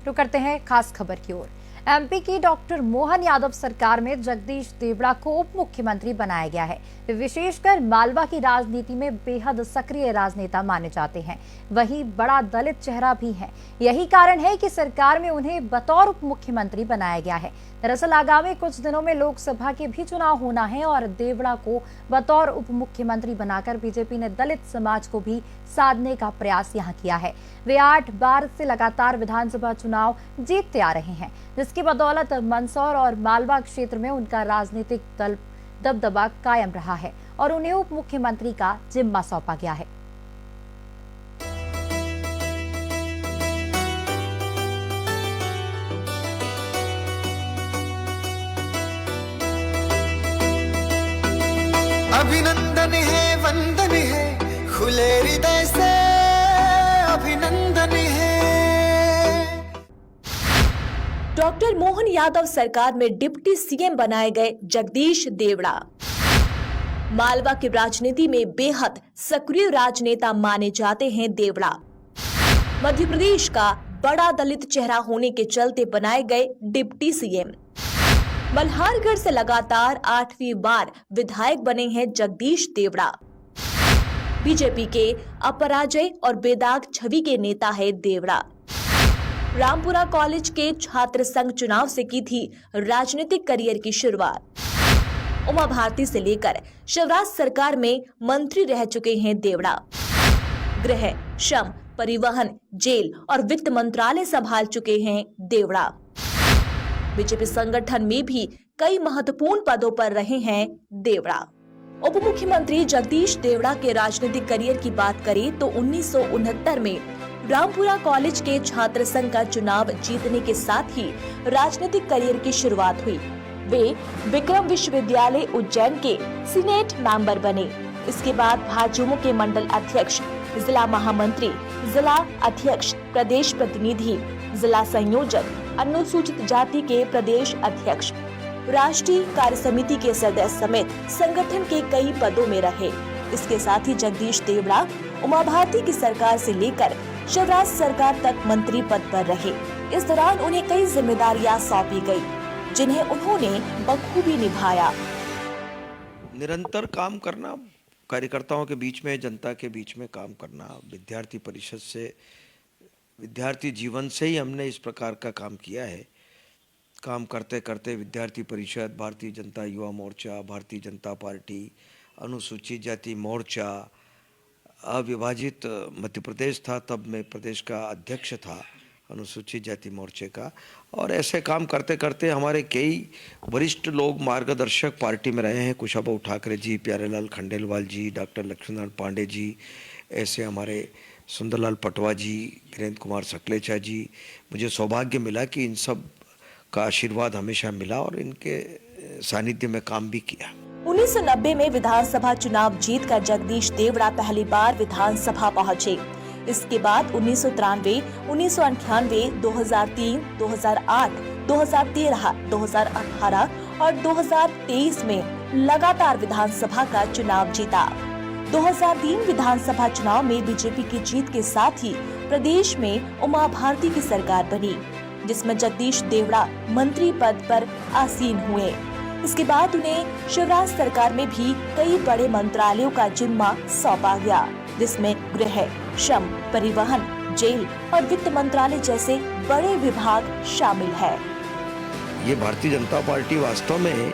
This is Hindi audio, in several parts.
रुक करते हैं खास खबर की ओर। एमपी की डॉक्टर मोहन यादव सरकार में जगदीश देवड़ा को उप मुख्यमंत्री बनाया गया है। वे विशेषकर मालवा की राजनीति में बेहद सक्रिय राजनेता माने जाते हैं, वहीं बड़ा दलित चेहरा भी है। यही कारण है कि सरकार में उन्हें बतौर उप मुख्यमंत्री बनाया गया है। दरअसल आगामी कुछ दिनों में लोकसभा के भी चुनाव होना है और देवड़ा को बतौर उप मुख्यमंत्री बनाकर बीजेपी ने दलित समाज को भी साधने का प्रयास यहां किया है। वे 8 बार से लगातार विधानसभा चुनाव जीतते आ रहे हैं, जिसकी बदौलत मंदसौर और मालवा क्षेत्र में उनका राजनीतिक दबदबा कायम रहा है और उन्हें उप मुख्यमंत्री का जिम्मा सौंपा गया है। अभिनंदन है, वंदन है, खुले हृदय से अभिनंदन है। डॉक्टर मोहन यादव सरकार में डिप्टी सीएम बनाए गए जगदीश देवड़ा मालवा की राजनीति में बेहद सक्रिय राजनेता माने जाते हैं। देवड़ा मध्य प्रदेश का बड़ा दलित चेहरा होने के चलते बनाए गए डिप्टी सीएम। मल्हारगढ़ से लगातार 8वीं बार विधायक बने हैं जगदीश देवड़ा। बीजेपी के अपराजय और बेदाग छवि के नेता है देवड़ा। रामपुरा कॉलेज के छात्र संघ चुनाव से की थी राजनीतिक करियर की शुरुआत। उमा भारती से लेकर शिवराज सरकार में मंत्री रह चुके हैं देवड़ा। गृह, श्रम, परिवहन, जेल और वित्त मंत्रालय संभाल चुके हैं देवड़ा। बीजेपी संगठन में भी कई महत्वपूर्ण पदों पर रहे हैं देवड़ा। उप मुख्यमंत्री जगदीश देवड़ा के राजनीतिक करियर की बात करें तो 1969 में रामपुरा कॉलेज के छात्र संघ का चुनाव जीतने के साथ ही राजनीतिक करियर की शुरुआत हुई। वे विक्रम विश्वविद्यालय उज्जैन के सीनेट मेंबर बने। इसके बाद भाजयुमो के मंडल अध्यक्ष, जिला महामंत्री, जिला अध्यक्ष, प्रदेश प्रतिनिधि, जिला संयोजक, अनुसूचित जाति के प्रदेश अध्यक्ष, राष्ट्रीय कार्य समिति के सदस्य समेत संगठन के कई पदों में रहे। इसके साथ ही जगदीश देवड़ा उमा भारती की सरकार से लेकर शिवराज सरकार तक मंत्री पद पर रहे। इस दौरान उन्हें कई जिम्मेदारियां सौंपी गई, जिन्हें उन्होंने बखूबी निभाया। निरंतर काम करना, कार्यकर्ताओं के बीच में, जनता के बीच में काम करना, विद्यार्थी परिषद से, विद्यार्थी जीवन से ही हमने इस प्रकार का काम किया है। काम करते करते विद्यार्थी परिषद, भारतीय जनता युवा मोर्चा, भारतीय जनता पार्टी, अनुसूचित जाति मोर्चा, अविभाजित मध्य प्रदेश था, तब मैं प्रदेश का अध्यक्ष था अनुसूचित जाति मोर्चे का। और ऐसे काम करते करते हमारे कई वरिष्ठ लोग मार्गदर्शक पार्टी में रहे हैं। कुशाभाऊ ठाकरे जी, प्यारेलाल खंडेलवाल जी, डॉक्टर लक्ष्मण पांडे जी, ऐसे हमारे सुंदरलाल पटवा जी, वीरेंद्र कुमार सकलेचा जी। मुझे सौभाग्य मिला कि इन सब का आशीर्वाद हमेशा मिला और इनके सानिध्य में काम भी किया। 1990 में विधानसभा चुनाव जीतकर जगदीश देवड़ा पहली बार विधानसभा पहुंचे। इसके बाद 1993, 1998, 2003, 2008, 2013, 2018 और 2023 में लगातार विधानसभा का चुनाव जीता। 2003 विधानसभा चुनाव में बीजेपी की जीत के साथ ही प्रदेश में उमा भारती की सरकार बनी, जिसमें जगदीश देवड़ा मंत्री पद पर आसीन हुए। इसके बाद उन्हें शिवराज सरकार में भी कई बड़े मंत्रालयों का जिम्मा सौंपा गया, जिसमें गृह, श्रम, परिवहन, जेल और वित्त मंत्रालय जैसे बड़े विभाग शामिल है। ये भारतीय जनता पार्टी वास्तव में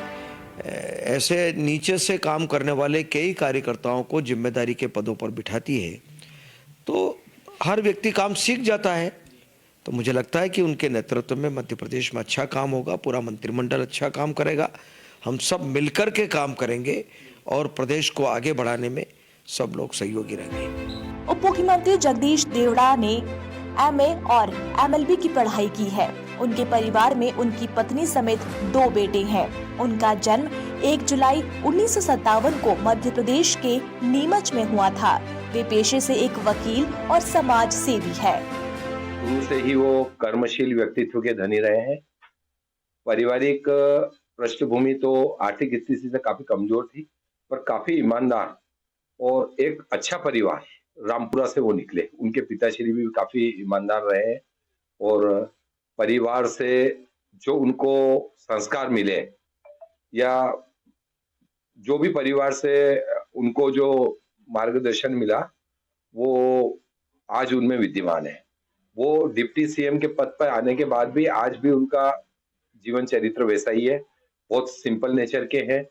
ऐसे नीचे से काम करने वाले कई कार्यकर्ताओं को जिम्मेदारी के पदों पर बिठाती है, तो हर व्यक्ति काम सीख जाता है। तो मुझे लगता है कि उनके नेतृत्व में मध्य प्रदेश में अच्छा काम होगा, पूरा मंत्रिमंडल अच्छा काम करेगा, हम सब मिलकर के काम करेंगे और प्रदेश को आगे बढ़ाने में सब लोग सहयोगी रहेंगे। उप मुख्यमंत्री जगदीश देवड़ा ने एमए और एमएलबी की पढ़ाई की है। उनके परिवार में उनकी पत्नी समेत 2 बेटे हैं। उनका जन्म 1 जुलाई 1957 को मध्य प्रदेश के नीमच में हुआ था। वे पेशे से एक वकील और समाज सेवी है। शुरू से ही वो कर्मशील व्यक्तित्व के धनी रहे हैं। पारिवारिक पृष्ठभूमि तो आर्थिक स्थिति से काफी कमजोर थी, पर काफी ईमानदार और एक अच्छा परिवार रामपुरा से वो निकले। उनके पिताश्री भी काफी ईमानदार रहे और परिवार से जो उनको संस्कार मिले या जो भी परिवार से उनको जो मार्गदर्शन मिला वो आज उनमें विद्यमान है। वो डिप्टी सीएम के पद पर आने के बाद भी आज भी उनका जीवन चरित्र वैसा ही है। बहुत सिंपल नेचर के हैं,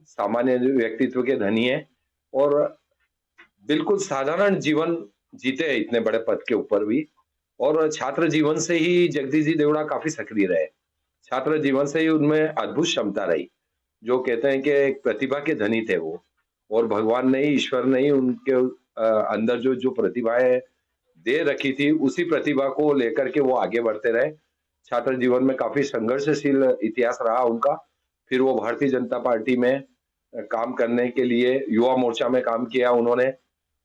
सामान्य व्यक्तित्व के धनी हैं और बिल्कुल साधारण जीवन जीते हैं इतने बड़े पद के ऊपर भी। और छात्र जीवन से ही जगदीश जी देवड़ा काफी सक्रिय रहे। छात्र जीवन से ही उनमें अद्भुत क्षमता रही। जो कहते हैं कि एक प्रतिभा के धनी थे वो, और भगवान ने ही, ईश्वर ने ही उनके अंदर जो प्रतिभाएं दे रखी थी उसी प्रतिभा को लेकर के वो आगे बढ़ते रहे। छात्र जीवन में काफी संघर्षशील इतिहास रहा उनका। फिर वो भारतीय जनता पार्टी में काम करने के लिए युवा मोर्चा में काम किया उन्होंने,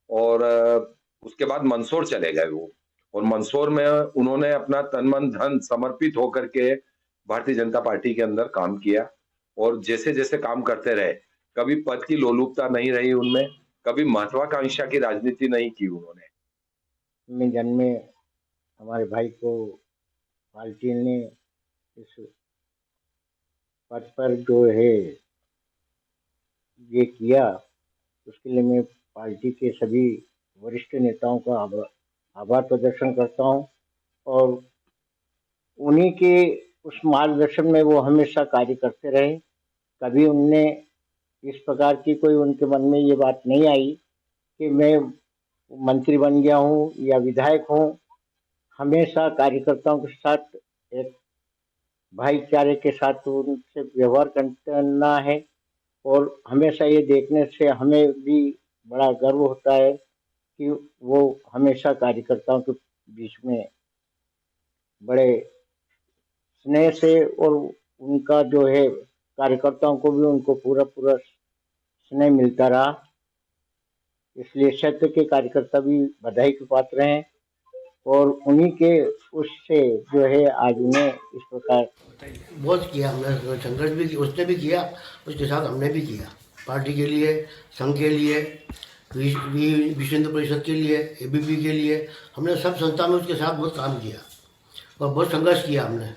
और उसके बाद मंदसौर चले गए वो, और मंदसौर में उन्होंने अपना तन मन धन समर्पित होकर के भारतीय जनता पार्टी के अंदर काम किया। और जैसे जैसे काम करते रहे, कभी पद की लोलुपता नहीं रही उनमें, कभी महत्वाकांक्षा की राजनीति नहीं की उन्होंने। में जन्मे हमारे भाई को पार्टी ने इस पद पर जो है ये किया, उसके लिए मैं पार्टी के सभी वरिष्ठ नेताओं का आभार प्रदर्शन करता हूं, और उन्हीं के उस मार्गदर्शन में वो हमेशा कार्य करते रहे। कभी उनने इस प्रकार की कोई उनके मन में ये बात नहीं आई कि मैं मंत्री बन गया हूँ या विधायक हूँ। हमेशा कार्यकर्ताओं के साथ एक भाईचारे के साथ उनसे व्यवहार करना है, और हमेशा ये देखने से हमें भी बड़ा गर्व होता है कि वो हमेशा कार्यकर्ताओं के बीच में बड़े स्नेह से, और उनका जो है कार्यकर्ताओं को भी उनको पूरा स्नेह मिलता रहा। इसलिए क्षेत्र के कार्यकर्ता भी बधाई के पात्र हैं, और उन्हीं के उससे जो है आज उन्हें इस प्रकार बहुत किया हमने, संघर्ष भी किया, उसने भी किया, उसके साथ हमने भी किया। पार्टी के लिए, संघ के लिए, विश्व हिंदू परिषद के लिए, एबीपी के लिए, हमने सब संस्था में उसके साथ बहुत काम किया और बहुत संघर्ष किया हमने।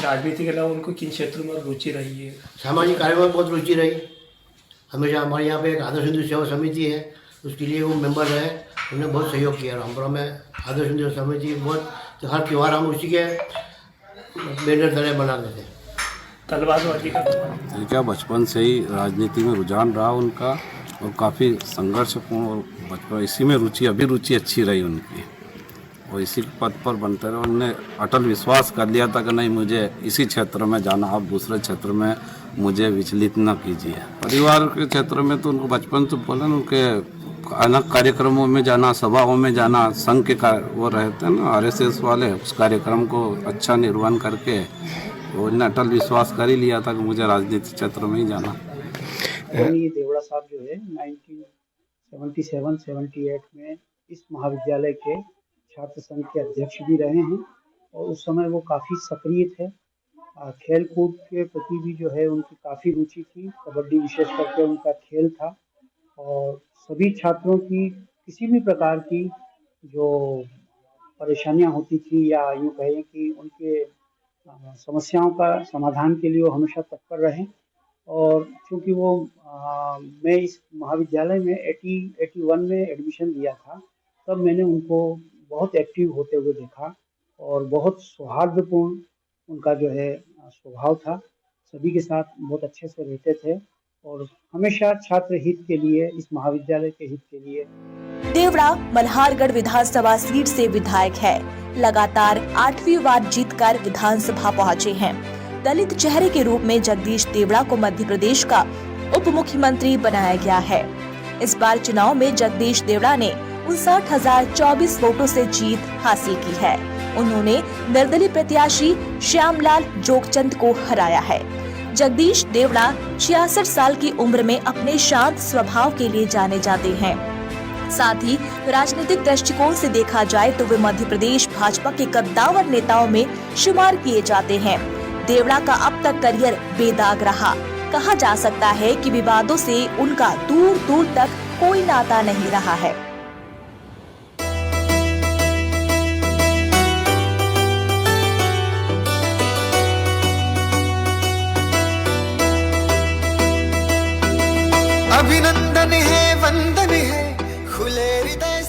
राजनीति के अलावा उनको किन क्षेत्रों में रुचि रही है? सामाजिक कार्यों में बहुत रुचि रही। हमेशा हमारे यहाँ पे एक आदर्श हिंदू सेवा समिति है, उसके लिए वो मेंबर रहे, उन्होंने बहुत सहयोग किया। रामपुरा में आदर्श हिंदू समिति बहुत, तो हर त्यौहार हम उसी के बैनर तले बनाते थे। तलवारबाजी का क्या बचपन से ही राजनीति में रुझान रहा उनका, और काफ़ी संघर्षपूर्ण, और बचपन इसी में रुचि, अभी रुचि अच्छी रही उनकी, और इसी पद पर बनते रहे। उन्होंने अटल विश्वास कर लिया था कि नहीं, मुझे इसी क्षेत्र में जाना, आप दूसरे क्षेत्र में मुझे विचलित न कीजिए। परिवार के क्षेत्र में तो उनको बचपन से बोले ना, उनके अलग कार्यक्रमों में जाना, सभाओं में जाना, संघ के वो रहते हैं ना आरएसएस वाले, उस कार्यक्रम को अच्छा निर्वहन करके उन्होंने अटल विश्वास कर ही लिया था कि मुझे राजनीतिक क्षेत्र में ही जाना। देवड़ा साहब जो है 1977-78 में इस महाविद्यालय के छात्र संघ के अध्यक्ष भी रहे हैं, और उस समय वो काफ़ी सक्रिय थे। खेल कूद के प्रति भी जो है उनकी काफ़ी रुचि थी, कबड्डी विशेष करके उनका खेल था, और सभी छात्रों की किसी भी प्रकार की जो परेशानियां होती थी या यूँ कहें कि उनके समस्याओं का समाधान के लिए वो हमेशा तत्पर रहे। और क्योंकि वो मैं इस महाविद्यालय में 81 में एडमिशन लिया था, तब मैंने उनको बहुत एक्टिव होते हुए देखा, और बहुत सौहार्दपूर्ण उनका जो है स्वभाव था। सभी के साथ बहुत अच्छे से रहते थे, और हमेशा छात्र हित के लिए, इस महाविद्यालय के हित के लिए। देवड़ा मल्हारगढ़ विधानसभा सीट से विधायक है। लगातार 8वीं बार जीतकर विधानसभा पहुंचे हैं। दलित चेहरे के रूप में जगदीश देवड़ा को मध्य प्रदेश का उप मुख्यमंत्री बनाया गया है। इस बार चुनाव में जगदीश देवड़ा ने 59,024 वोटों से जीत हासिल की है। उन्होंने निर्दलीय प्रत्याशी श्यामलाल जोगचंद को हराया है। जगदीश देवड़ा 66 साल की उम्र में अपने शांत स्वभाव के लिए जाने जाते हैं। साथ ही राजनीतिक दृष्टिकोण से देखा जाए तो वे मध्य प्रदेश भाजपा के कद्दावर नेताओं में शुमार किए जाते हैं। देवड़ा का अब तक करियर बेदाग रहा। कहा जा सकता है कि विवादों से उनका दूर दूर तक कोई नाता नहीं रहा है। अभिनंदन है वंदन है खुले हृदय